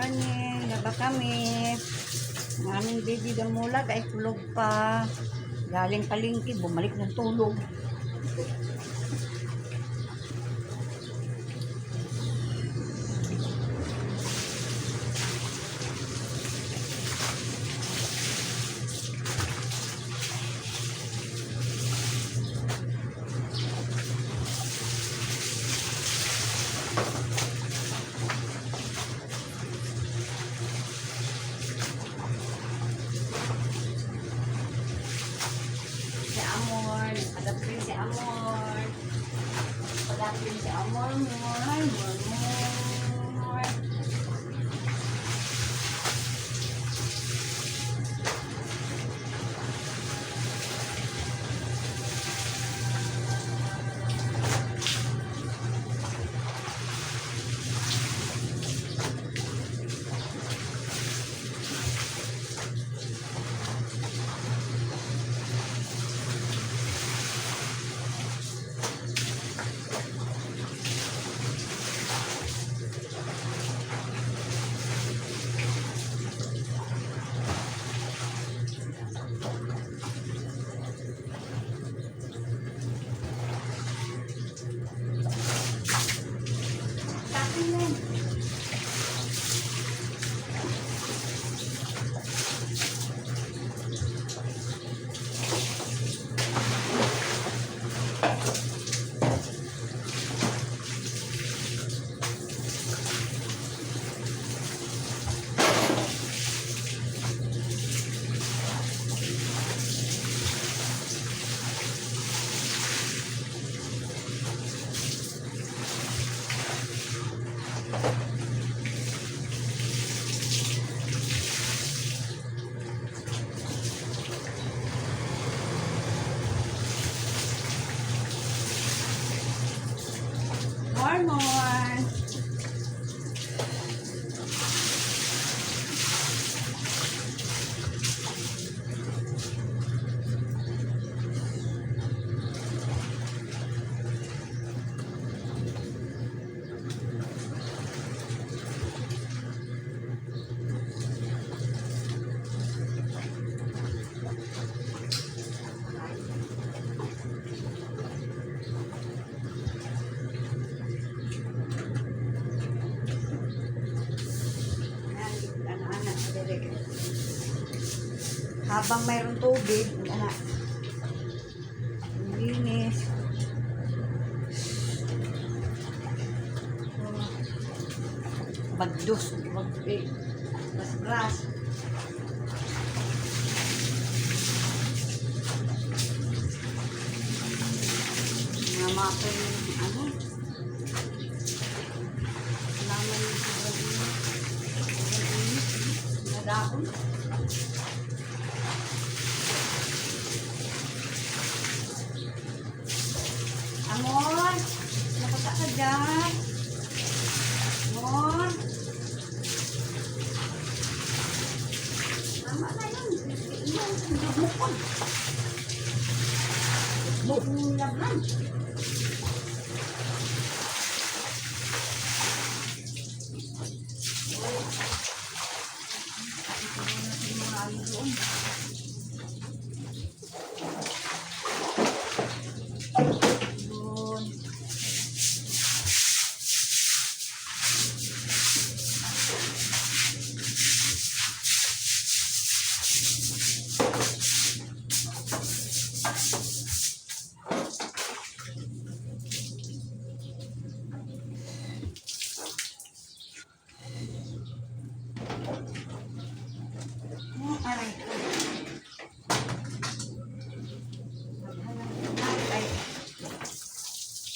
morning. Laba kami. Ang aming baby damulag ay tulog pa. Galing palingki, bumalik ng tulog. Padapin si Amor. Padapin si Amor. More. Habang mayroong tubig, linis. Bagdos, bras. Namakoy yung naman yung dahon. Amor, nakata ka dyan. Amor. Tama na yun. Bukod. Bukod laban.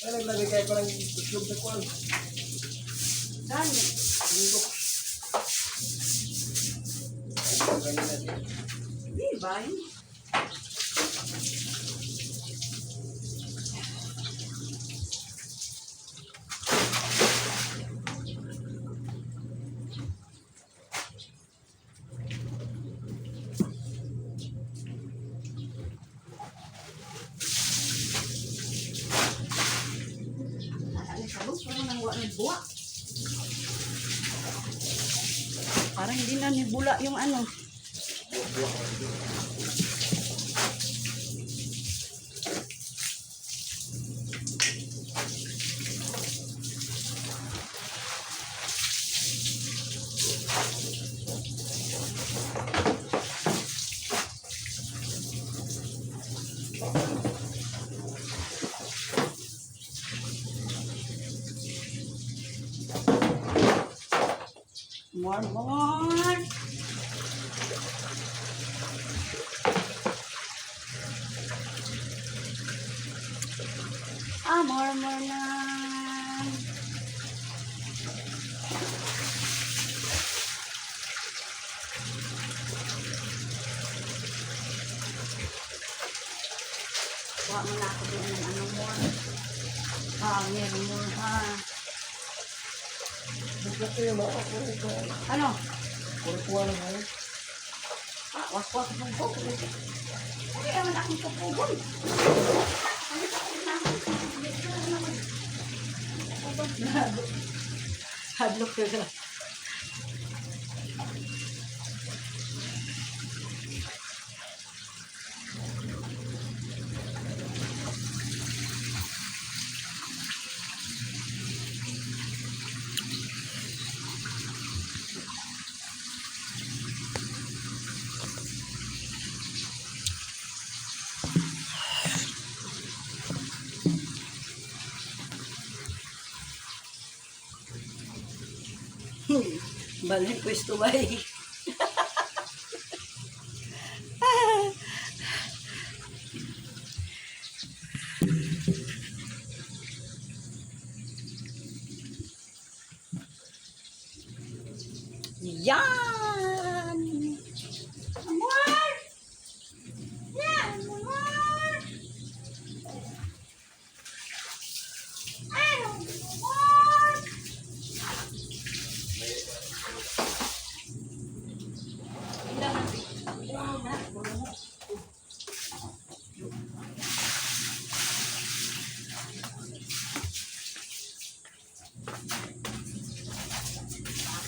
Naglagay kayo parang itlog na kuwan. Dami. Di ba? Parang nang buwa. Parang hindi na nibula yung ano. More. More na. Huwag mo na ako doon ng ano more. Meron more ha. Basta ko yung mga ko. Ano? Kuha na mo. Was mong po. Hindi naman akong kapugol. Hadlok ka ka. Balik pwesto ba eh. Yan! Amor! Yan! Amor! Ano? Amor!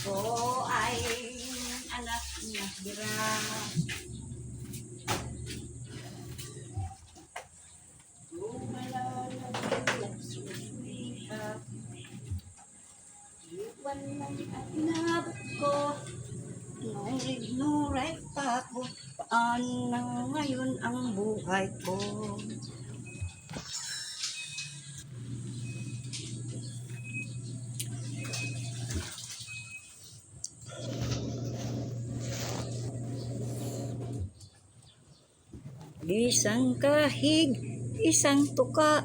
Ako ay anak niya Bira. Iwan lang at inabot ko. Nung ignorate pa ako, paano ngayon ang buhay ko? Isang kahig, isang tuka.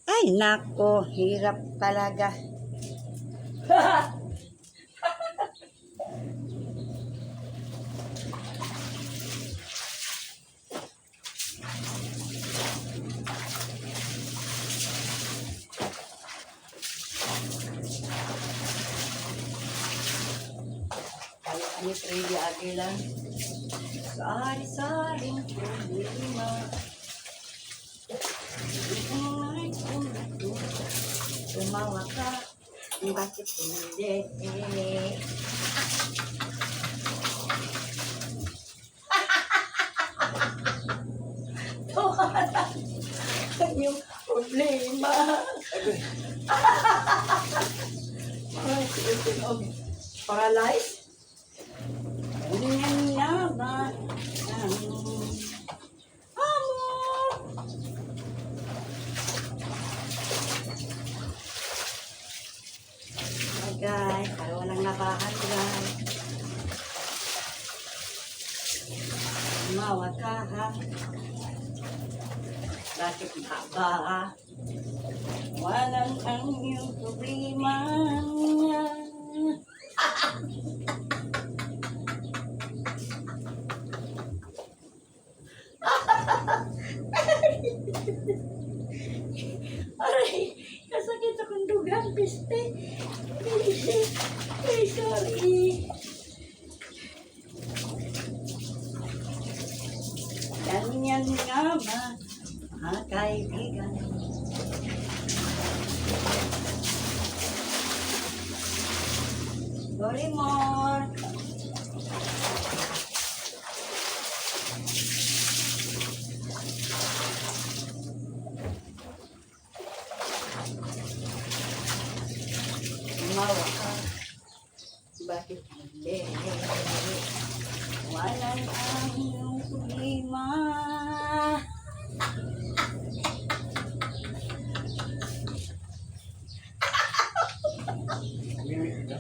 Ay nako, hirap talaga. Ini Freddy Aguilar. Sari-saring problema. Tumawa ka, bakit hindi? Yung problema. Ay, paralyzed? Ganyan na ba? Amor! Hi guys, para walang labahan guys. Tumawa ka ha? Bakit ba? Walang ang iyong problema. Aray, kasakit akong dugan, piste. Ay, sorry. Ganyan nga ba, mga kaibigan? Sorry more. Mawa ka. Bakit hindi? Walang ang iyong problema. Mimik ka.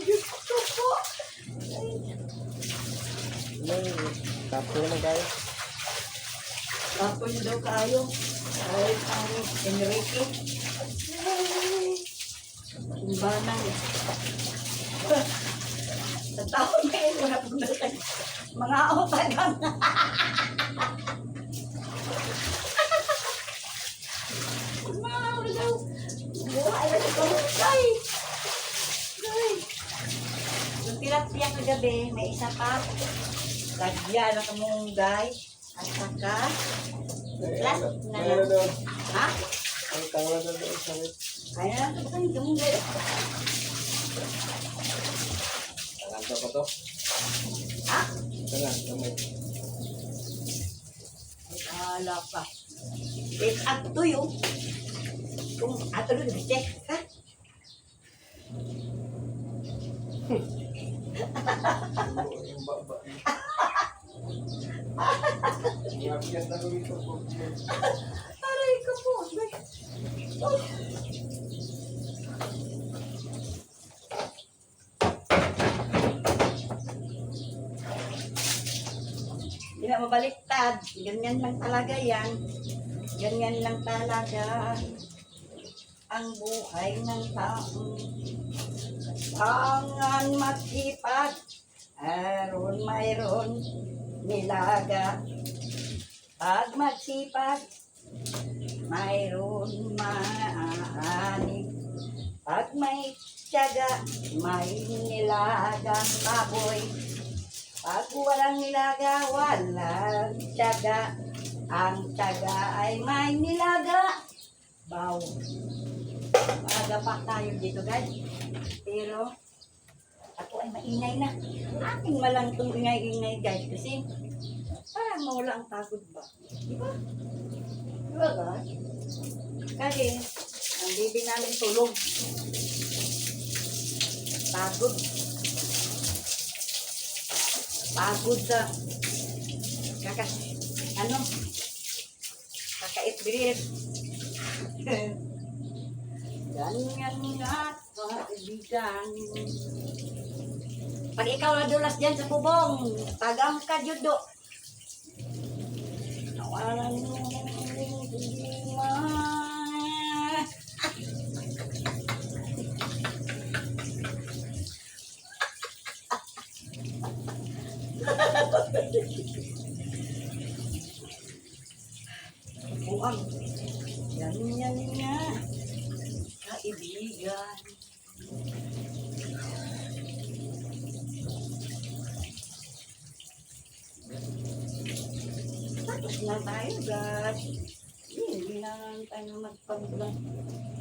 Diyos ko po. Tapo na guys. Ako niyo daw kayo. Ay, ang Enrique. Imbanang. Sa taon na yun, wala po na tayo. Mga otagang. Mga daw. Buhay na ito. Ay! Ay! Yung tilapia kagabi, may isa pa. Lagyan na kamunggay. At saka, last na Kaya lang. daw. Ha? Ang tangla na daw. Sakit. Kaya na ito kayo kamunggay. Tangan ka pa to. Ha? Tangan, kamay. Ay, ala pa. It's up to you. Kung ato doon, check ka. Yung baba. Ngapiyat na kami ito po. Aray ka po. Ay. Hindi na mabaliktad. Ganyan lang talaga yan. Ganyan lang talaga ang buhay ng tao. Kailangan magsipag. Aron mayroon nilaga. Pag magsipag, mayroon maaani. Pag may tiyaga, may nilagang baboy. Pag walang nilaga, walang tiyaga. Ang tiyaga ay may nilaga. Baw. Maaga pa tayo dito, guys. Pero, ako ay maingay na. Aking malang itong ingay-ingay, guys. Kasi, parang mawala ang pagod ba? Di ba? Di ba, guys? Kasi, ang bibi namin tulog. Pagod. Pagod sa kakait-birit. Ganyan nga, kaibigan. Pag ikaw nadulas dyan sa bubong, tagam ka, Judo. Nawalan mo ng problema. Buang. Ganyan nga, kaibigan. Tapos na tayo, guys. Hindi na lang tayo magpag-vlog.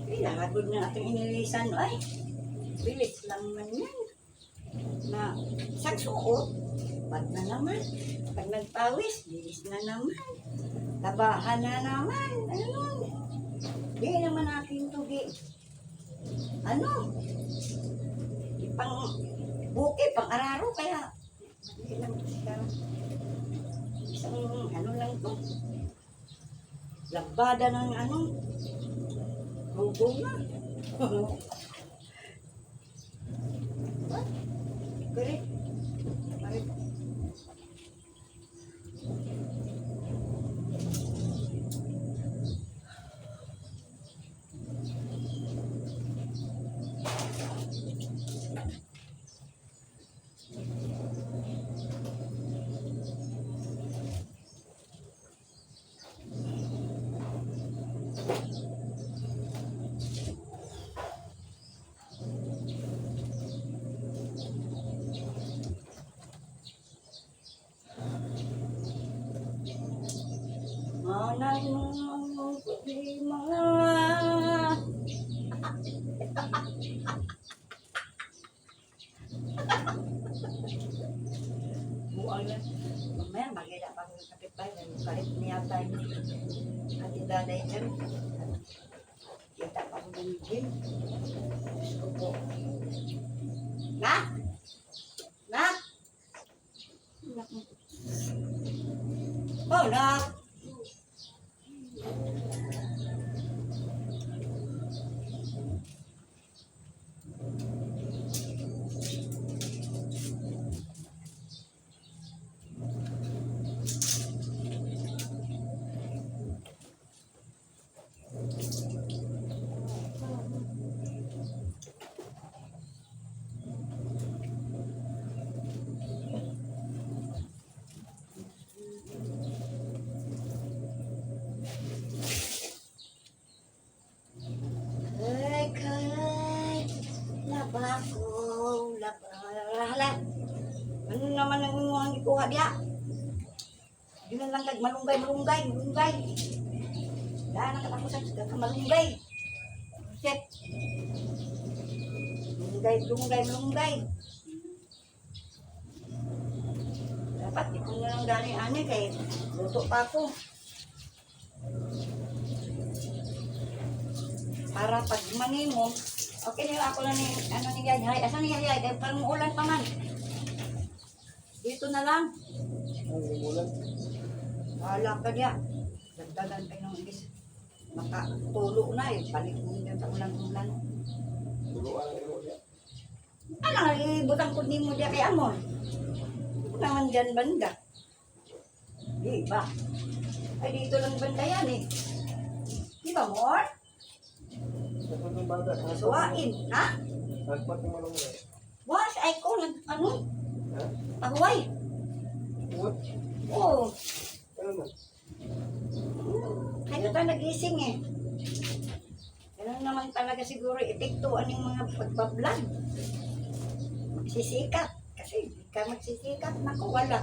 Pinagod na ating inilisan. Ay, bilis lang man yan. Na, isang suot, pag na naman. Pag nagpawis, bilis na naman. Tabahan na naman. Ano? Di naman natin tugi. Ano? Pang buki, pang araro, kaya hindi lang isang ano lang to. Lagbada ng ano. Rugong na. Correct. Correct. Tawanan mo ang problema. Buang na. Mamaya, maganda pa ng kapitbahay. Kahit niya tayo at idaday dyan. Kita pa ko ng gym. Gusto ko. Na? Na? Oh, na! Ay, kay, laba ko, laba. Hala, ano naman ang imuhang ikuha diya? Yun na lang kag malunggay. Daan ang katapusan sa malunggay. Shit. Malunggay. Dapat di ko na lang galing ani kay luto pa ako. Para pag manimo, okay na ako na ni, ano ni Yayay. Asan ni Yayay? Kaya parang ulan pa man. Dito na lang. Ang limulan. Wala ka diya. Dagdagan pa ng is. Makatulo na eh. Balik mo niya sa ulan-ulan. Tuluan ang ilo niya. Ano, ibutang ko mo diya kay Amon. Ito naman dyan banda. Di ba? Ay dito lang banda yan eh. Di ba, Mor? Dapat yung bata. Suwain, ha? Nagpat yung malunggay. Was, ay ko, ano? Ha? Pahuway. What? Oo. Ano man? Kaya tayo nagising eh. Ganun naman talaga siguro epektuan ng mga pagbablog. Magsisikat. Kasi di ka magsisikat, naku, wala.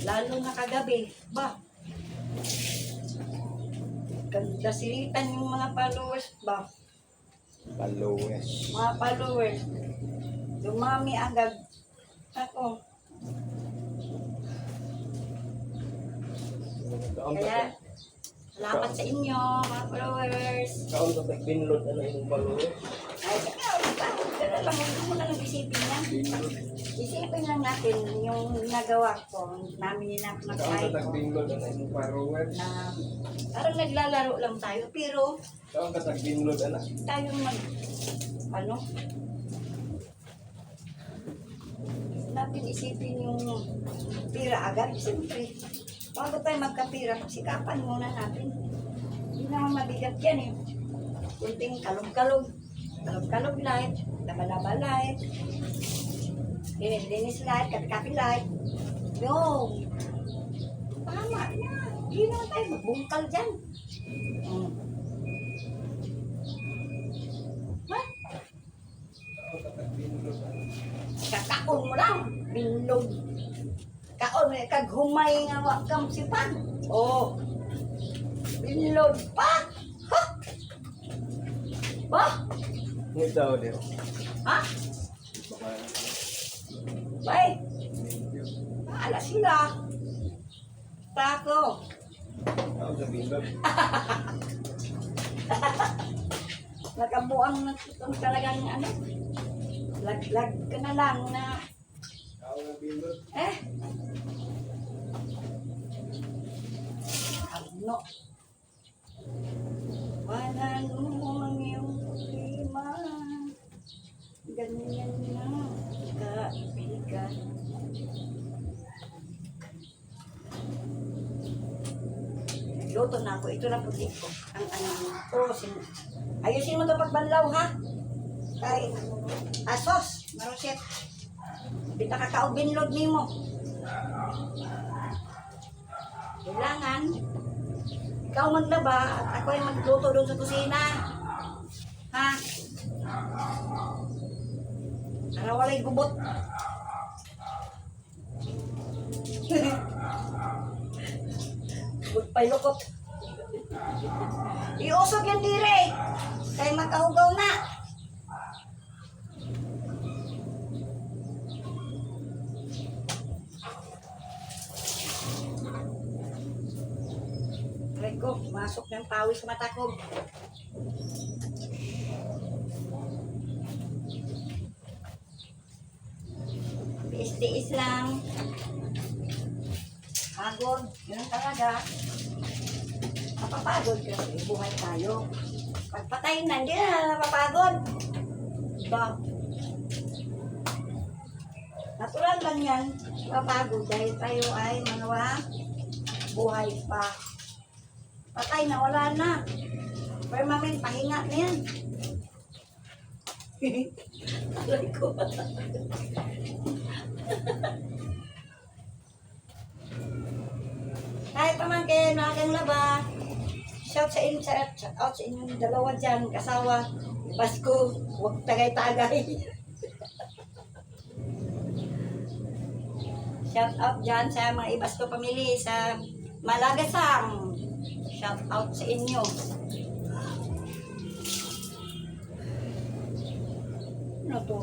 Lalo na kagabi, ba? Ganda silitan yung mga followers ba? Followers. Mga followers. Dumami agad. Ako. Kaya, salamat sa inyo, mga followers. Kaon ka pinload ano yung followers? Ay, kaya lang, huwag mo na lang isipin yan. Pinload. Isipin lang natin yung nagawa ko, namin na Kaon mag-try ka ko, pinload ano yung followers? na parang naglalaro lang tayo, pero Kaon ka pinload ano? tayo ano, natin isipin yung pira agad, siyempre. Bago tayo magkapira, sikapan muna natin. Hindi naman mabigat yan eh. Kunting kalog-kalog. Kalog-kalog light. Laba-laba light. Linis-linis light. Kapi-kapi light. Yo! Tama na. Hindi naman tayo magbungkal dyan. Ha? Kaon ka pinload ano? Kakaon mo lang. Bilog. Kaon mo kag humay nga wakam sipan. Oh. Bilog pa. Ha? Ba? Ngitaw din. Ha? Baka Bay. Ala sila. Tako. kaon ka pinload. Nakabuang na itong talagang ano. Lag-lag ka na lang na Kaon ka pinload. Ano? Wanan mo ang iyong problema. Ganyan na kaibigan. Luto na ako. Ito na puti ko. Ang ano ko. Ayusin mo ito pagbanlaw ha. Kay asos. Marusit. Kita kakaubin load ni mo. Kailangan ikaw maglaba at ako ay magluto doon sa kusina. Ha? Para walay gubot. Good pa lukot. Iusog yan dire. Kay makahugaw na. Try ko, masok ng pawis sa mata ko. Tiis-tiis lang. Pagod. Yun talaga. Napapagod kasi buhay tayo. Pagpatay na, hindi na napapagod. Diba? Natural lang yan. Napapagod dahil tayo ay mga buhay pa. Patay na, wala na. Permanent, pahinga na yan. Alay ko. Kahit naman kayo nakakang laba, shout out sa inyong dalawa dyan, kasawa, Pasko, huwag tagay-tagay. Shout out dyan sa mga Ibasko family, sa Malagasang. Shout out sa inyo. Ano to?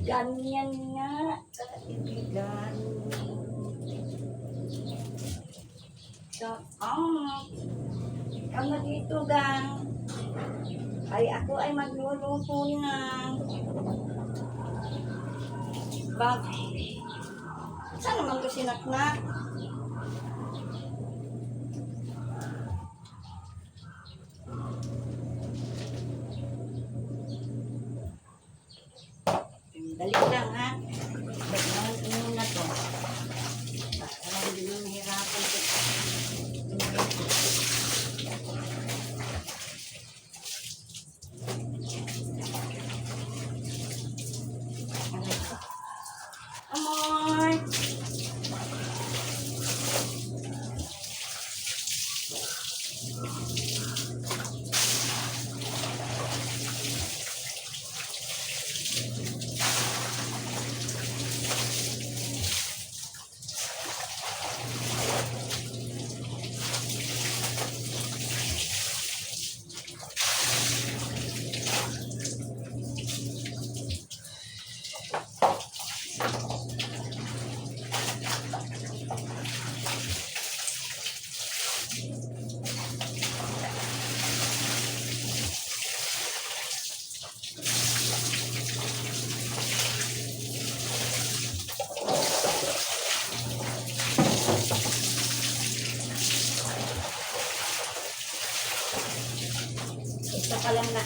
Ganyan nga, kaibigan. Shout out. Kama dito, gang. Ay, ako ay magluluto na. Bakit? Saan naman ko sinaknak? Dali lang, ha? Ba't naman na to? Parang hindi mo nahirapan ko. Amor! Isa ka lang na.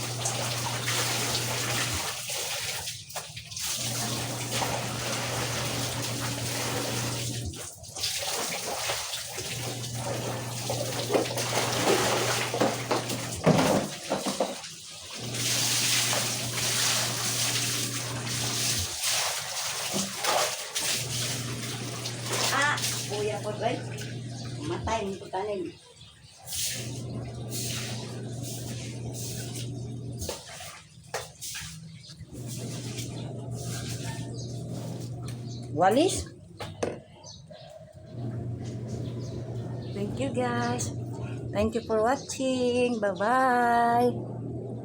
Kuya ko, right? Matay mo ko tanin. Walis? Thank you guys. Thank you for watching. Bye-bye.